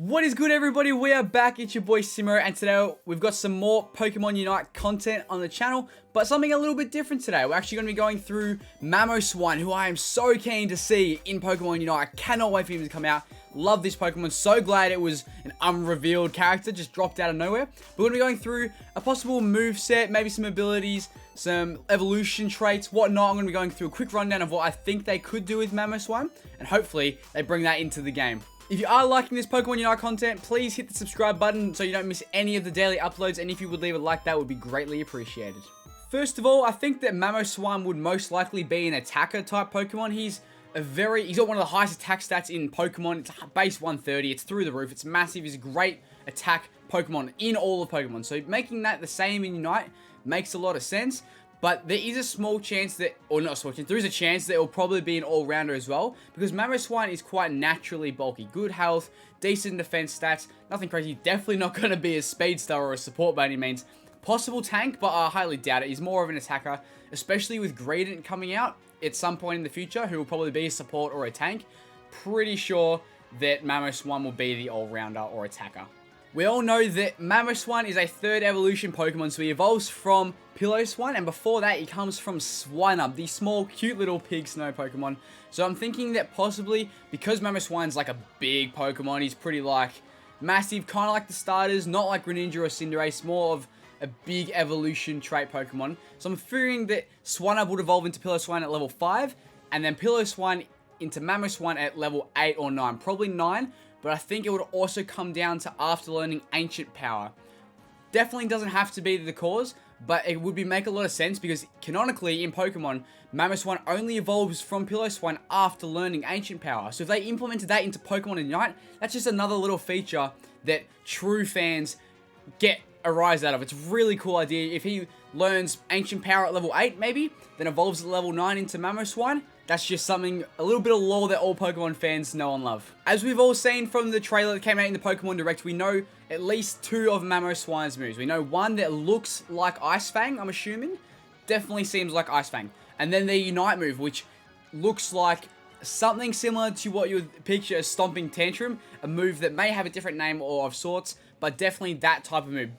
What is good, everybody? We are back. It's your boy Simo, and today we've got some more Pokemon Unite content on the channel, but something a little bit different today. We're actually going to be going through Mamoswine, who I am so keen to see in Pokemon Unite. I cannot wait for him to come out. Love this Pokemon. So glad it was an unrevealed character, just dropped out of nowhere. We're going to be going through a possible move set, maybe some abilities, some evolution traits, whatnot. I'm going to be going through a quick rundown of what I think they could do with Mamoswine, and hopefully they bring that into the game. If you are liking this Pokemon Unite content, please hit the subscribe button so you don't miss any of the daily uploads, and if you would leave a like, that would be greatly appreciated. First of all, I think that Mamoswine would most likely be an attacker type Pokemon. He's got one of the highest attack stats in Pokemon. It's base 130, it's through the roof, it's massive, he's a great attack Pokemon in all of Pokemon. So making that the same in Unite makes a lot of sense. But there is a small chance that, or not a small chance, there is a chance that it will probably be an all-rounder as well, because Mamoswine is quite naturally bulky. Good health, decent defense stats, nothing crazy. Definitely not going to be a speedster or a support by any means. Possible tank, but I highly doubt it. He's more of an attacker, especially with Greedent coming out at some point in the future, who will probably be a support or a tank. Pretty sure that Mamoswine will be the all-rounder or attacker. We all know that Mamoswine is a third evolution Pokemon, so he evolves from Piloswine, and before that he comes from Swinub, the small cute little pig snow Pokemon. So I'm thinking that possibly, because Mamoswine's like a big Pokemon, he's pretty like massive, kind of like the starters, not like Greninja or Cinderace, more of a big evolution trait Pokemon. So I'm figuring that Swinub would evolve into Piloswine at level 5, and then Piloswine into Mamoswine at level 8 or 9, probably 9. But I think it would also come down to after learning Ancient Power. Definitely doesn't have to be the cause, but it would make a lot of sense because canonically in Pokemon, Mamoswine only evolves from Piloswine after learning Ancient Power. So if they implemented that into Pokemon Unite, that's just another little feature that true fans get a rise out of. It's a really cool idea. If he learns Ancient Power at level 8 maybe, then evolves at level 9 into Mamoswine, that's just something, a little bit of lore that all Pokemon fans know and love. As we've all seen from the trailer that came out in the Pokemon Direct, we know at least 2 of Mamoswine's moves. We know one that looks like Ice Fang, I'm assuming. Definitely seems like Ice Fang. And then the Unite move, which looks like something similar to what you would picture as Stomping Tantrum. A move that may have a different name or of sorts, but definitely that type of move.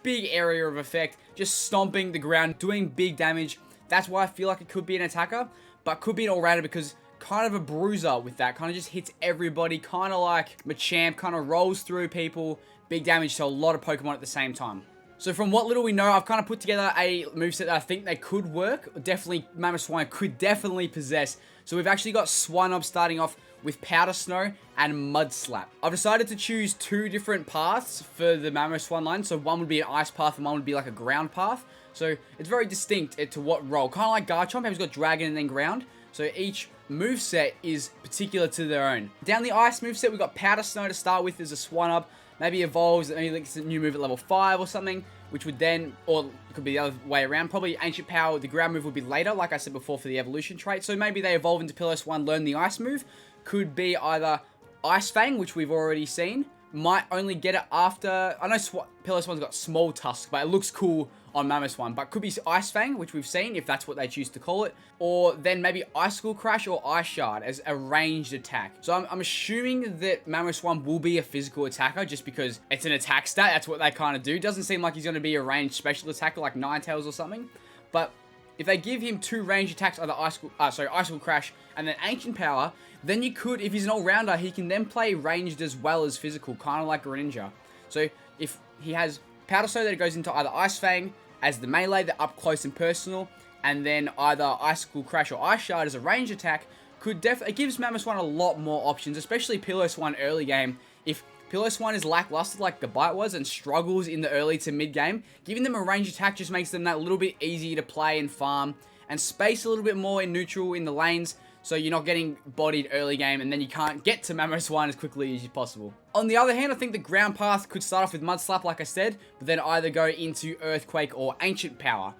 Big area of effect, just stomping the ground, doing big damage. That's why I feel like it could be an attacker, but could be an all-rounder because kind of a bruiser with that. Kind of just hits everybody, kind of like Machamp, kind of rolls through people, big damage to a lot of Pokemon at the same time. So from what little we know, I've kind of put together a moveset that I think they could work. Definitely, Mamoswine could definitely possess. So we've actually got Swinub starting off with Powder Snow and Mud Slap. I've decided to choose 2 different paths for the Mamoswine line. So one would be an ice path and one would be like a ground path. So it's very distinct to what role. Kind of like Garchomp, he's got Dragon and then Ground. So each moveset is particular to their own. Down the ice moveset, we've got Powder Snow to start with as a Swinub. Maybe evolves, maybe it's a new move at level 5 or something, which would then, or it could be the other way around, probably Ancient Power, the ground move would be later, like I said before, for the evolution trait. So maybe they evolve into Piloswine, learn the ice move. Could be either Ice Fang, which we've already seen, might only get it after, I know Piloswine's got Small Tusk, but it looks cool on Mamoswine, but could be Ice Fang, which we've seen, if that's what they choose to call it, or then maybe Icicle Crash or Ice Shard as a ranged attack. So I'm assuming that Mamoswine will be a physical attacker just because it's an attack stat, that's what they kind of do. Doesn't seem like he's going to be a ranged special attacker like Ninetales or something, but if they give him 2 ranged attacks, either Icicle Crash and then Ancient Power, then you could, if he's an all-rounder, he can then play ranged as well as physical, kind of like Greninja. So if he has Powder Snow that goes into either Ice Fang as the melee, the up close and personal, and then either Icicle Crash or Ice Shard as a range attack, it gives Mamoswine a lot more options, especially Piloswine early game. If Piloswine is lackluster like the Bite was and struggles in the early to mid game, giving them a range attack just makes them that little bit easier to play and farm, and space a little bit more in neutral in the lanes, so you're not getting bodied early game, and then you can't get to Mamoswine as quickly as possible. On the other hand, I think the ground path could start off with Mud Slap, like I said, but then either go into Earthquake or Ancient Power.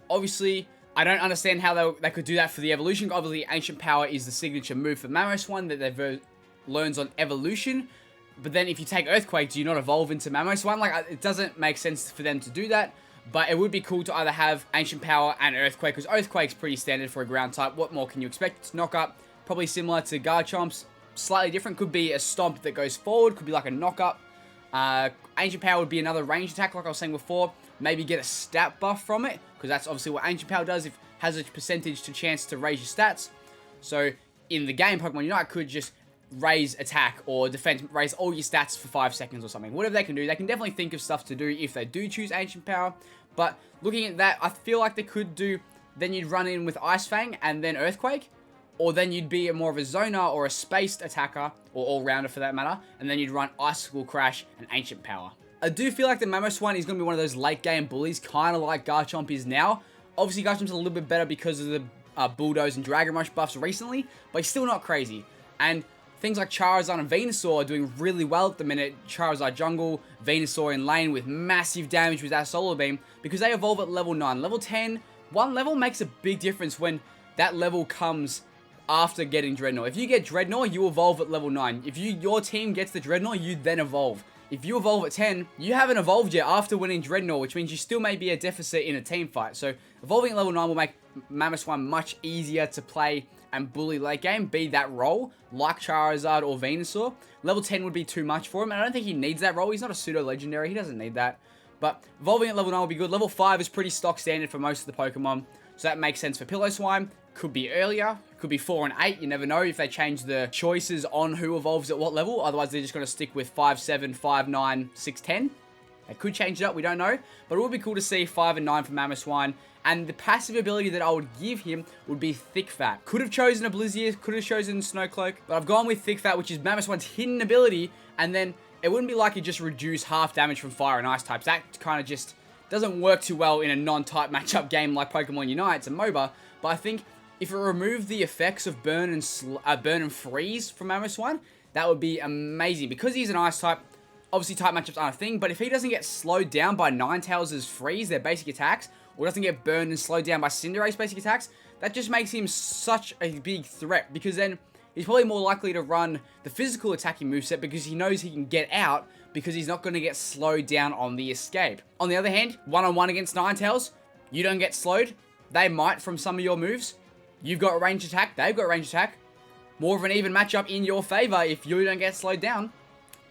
Obviously, I don't understand how they could do that for the evolution. Obviously, Ancient Power is the signature move for Mamoswine that they've learns on evolution. But then if you take Earthquake, do you not evolve into Mamoswine? Like, it doesn't make sense for them to do that. But it would be cool to either have Ancient Power and Earthquake, because Earthquake's pretty standard for a ground type. What more can you expect? It's knock up, probably similar to Garchomp's slightly different. Could be a stomp that goes forward, could be like a knock-up. Ancient Power would be another range attack, like I was saying before. Maybe get a stat buff from it, because that's obviously what Ancient Power does. It has a percentage to chance to raise your stats. So in the game, Pokemon Unite could just raise attack or defense, raise all your stats for 5 seconds or something. Whatever they can do, they can definitely think of stuff to do if they do choose Ancient Power. But looking at that, I feel like they could do, then you'd run in with Ice Fang and then Earthquake. Or then you'd be more of a zoner or a spaced attacker, or all-rounder for that matter, and then you'd run Icicle Crash and Ancient Power. I do feel like the Mamoswine is going to be one of those late-game bullies, kind of like Garchomp is now. Obviously, Garchomp's a little bit better because of the Bulldoze and Dragon Rush buffs recently, but he's still not crazy. And things like Charizard and Venusaur are doing really well at the minute. Charizard Jungle, Venusaur in lane with massive damage with that Solar Beam, because they evolve at level 9. Level 10, one level makes a big difference when that level comes after getting Dreadnought. If you get Dreadnought, you evolve at level 9. If your team gets the Dreadnought, you then evolve. If you evolve at 10, you haven't evolved yet after winning Dreadnought, which means you still may be a deficit in a team fight. So evolving at level 9 will make Mamoswine much easier to play and bully late game, be that role, like Charizard or Venusaur. Level 10 would be too much for him, and I don't think he needs that role. He's not a pseudo-legendary, he doesn't need that. But evolving at level 9 will be good. Level 5 is pretty stock standard for most of the Pokemon, so that makes sense for Pillow Could be earlier, could be 4 and 8, you never know if they change the choices on who evolves at what level. Otherwise, they're just going to stick with 5, 7, 5, 9, 6, 10. They could change it up, we don't know. But it would be cool to see 5 and 9 for Mamoswine. And the passive ability that I would give him would be Thick Fat. Could have chosen a Blizzius, could have chosen Snowcloak, but I've gone with Thick Fat, which is Mamoswine's hidden ability. And then it wouldn't be like it just reduce half damage from Fire and Ice types. That kind of just doesn't work too well in a non-type matchup game like Pokemon Unite. It's a MOBA. But I think if it removed the effects of Burn and Freeze from Mamoswine, that would be amazing. Because he's an Ice type, obviously type matchups aren't a thing, but if he doesn't get slowed down by Ninetales' Freeze, their basic attacks, or doesn't get burned and slowed down by Cinderace basic attacks, that just makes him such a big threat, because then he's probably more likely to run the physical attacking moveset because he knows he can get out because he's not going to get slowed down on the escape. On the other hand, one-on-one against Ninetales, you don't get slowed. They might from some of your moves. You've got range attack, they've got range attack. More of an even matchup in your favor if you don't get slowed down.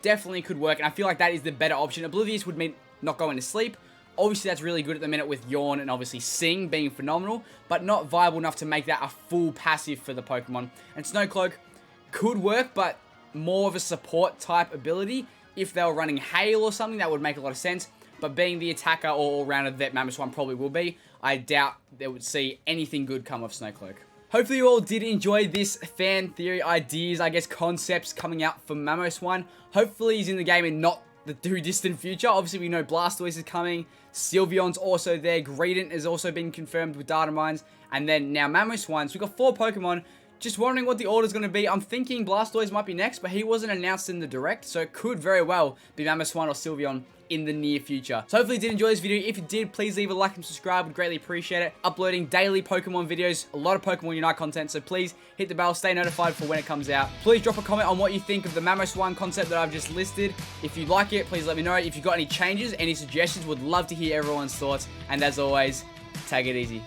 Definitely could work, and I feel like that is the better option. Oblivious would mean not going to sleep. Obviously, that's really good at the minute with Yawn and obviously Sing being phenomenal, but not viable enough to make that a full passive for the Pokemon. And Snowcloak could work, but more of a support type ability. If they were running Hail or something, that would make a lot of sense. But being the attacker or all-rounder that Mamoswine probably will be, I doubt they would see anything good come of Snowcloak. Hopefully you all did enjoy this fan theory ideas, I guess concepts coming out from Mamoswine. Hopefully he's in the game and not the too distant future. Obviously we know Blastoise is coming, Sylveon's also there, Greedent has also been confirmed with data mines, and then now Mamoswine. So we've got 4 Pokemon. Just wondering what the order's going to be. I'm thinking Blastoise might be next, but he wasn't announced in the direct, so it could very well be Mamoswine or Sylveon in the near future. So hopefully you did enjoy this video. If you did, please leave a like and subscribe. Would greatly appreciate it. Uploading daily Pokemon videos, a lot of Pokemon Unite content, so please hit the bell, stay notified for when it comes out. Please drop a comment on what you think of the Mamoswine concept that I've just listed. If you like it, please let me know. If you've got any changes, any suggestions, would love to hear everyone's thoughts. And as always, take it easy.